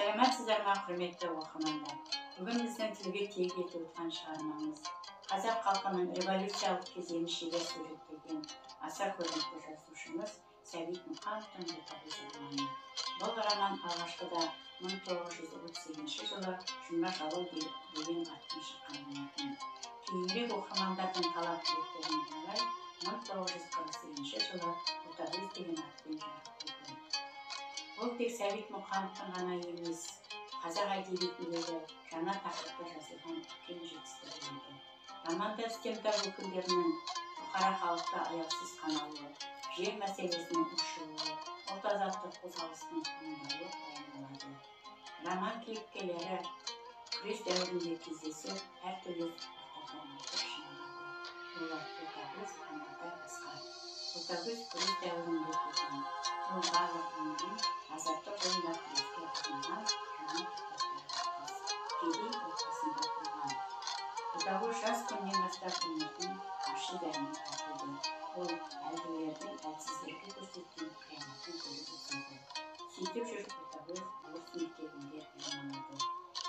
Сәлеметсіздер ме, құрметті оқырмандар? Бүгін біздің тілге тиек етіп отырған шығармамыз қазақ халқының революциялық кезеңі шебер суреттеген аса көрнекті жазушымыз Сәбит Мұқановтың «Ботагөз» романы. Бұл роман алғашқыда 1938 жылы «Жұмбақ алау» деген атпен шыққан болатын. Кейінірек оқырмандардың талап тілектеріне қарай 1948 жылы «Ботагөз» деген атпен жарық көрді. Бұл тек Сәбит Мұқановтың ғана емес, қазақ әдебиетіндегі жаңа тақырыпта жазылған үлкен жетістік еді. Романда стендап өкілдерінің бұқара халықта аяусыз қамалуы, жер мәселесінің ушығуы, ұлт азаттық қозғалысының туындауы баяндалады. Роман кейіпкерлері күрес дәуірінде кездесіп, әртүрлі сұрақтардан өтіп шынығады. Олар Ботагөз, Амантай, Асқар. Ботагөз күрес дәуірінде туған. Ол барлық өмірін азаттық жолында күреске арнаған жаңа тақырыптағы қыз. Кедей отбасында туған. Ботагөз жас күннен бастап өмірдің ащы дәмін татыды. Ол әлділердің әлсіздерге көрсеткен қиянатын көріп өседі. Сөйтіп жүріп Ботагөз орыс мектебінде білім алды.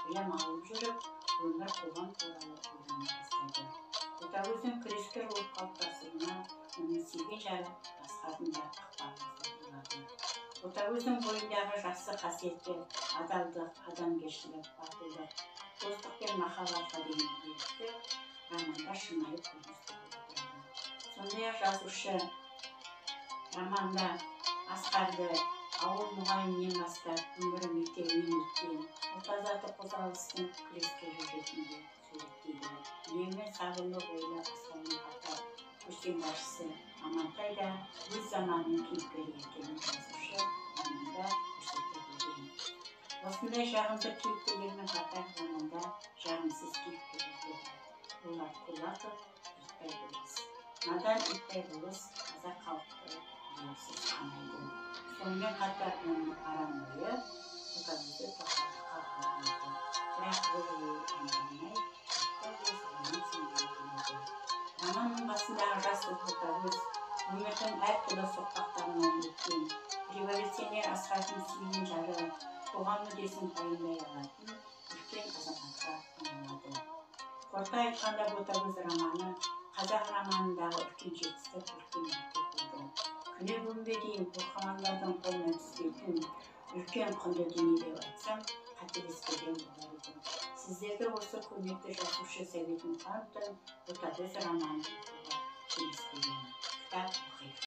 Білім алып жүріп, өмір қоғам туралы ойлана бастады. Ботагөздің күрескер болып қалыптасуына оның сүйген жары Асқардың да ықпалы болды. Ботагөздің бойындағы жақсы қасиеттер, адалдық, адамгершілік, батылдық, достық пен махаббатқа деген беріктік романда шынайы көрініс тауып отырады. Сондай-ақ жазушы романда Асқарды ауыл мұғалімінен бастап өмірі мектебінен өткен ұлт азаттық қозғалыстың күрескері ретінде суреттейді. Үнемі сабырлы ойлы Асқармен қатар көсем басшысы Амантай да өз заманының кейіпкері екенін жазушы романда көрсете білген. Осындай жағымды кейіпкерлермен қатар романда жағымсыз кейіпкерлер де бар. Олар Кулаков, Итбай болыс. Надан Итбай болыс қазақ халықты аяусыз қамайды. Сонымен қатар оның арам ойы Ботагөзді тоқтатуға болмайды. Бірақ ол ойы орындалмай, Итбай болыс роман соңына келеді. Романның басындағы жас Ботагөз өмірдің әртүрлі соқпақтарынан өткен, революционер Асқардың сүйген жары, қоғам мүддесін пайымдай алатын үлкен азаматқа айналады. Қорыта айтқанда Ботагөз романы қазақ романындағы үлкен жетістік, үлкен мәртебе болды. Күні бүгінге дейін оқырмандардың қолына түспейтін үлкен құнды дүние деп айтсам, қателеспеген болар едім. Сіздерді осы көрнекті жазушы Сәбит Мұқановтың «Ботагөз» романын оқуға кеңес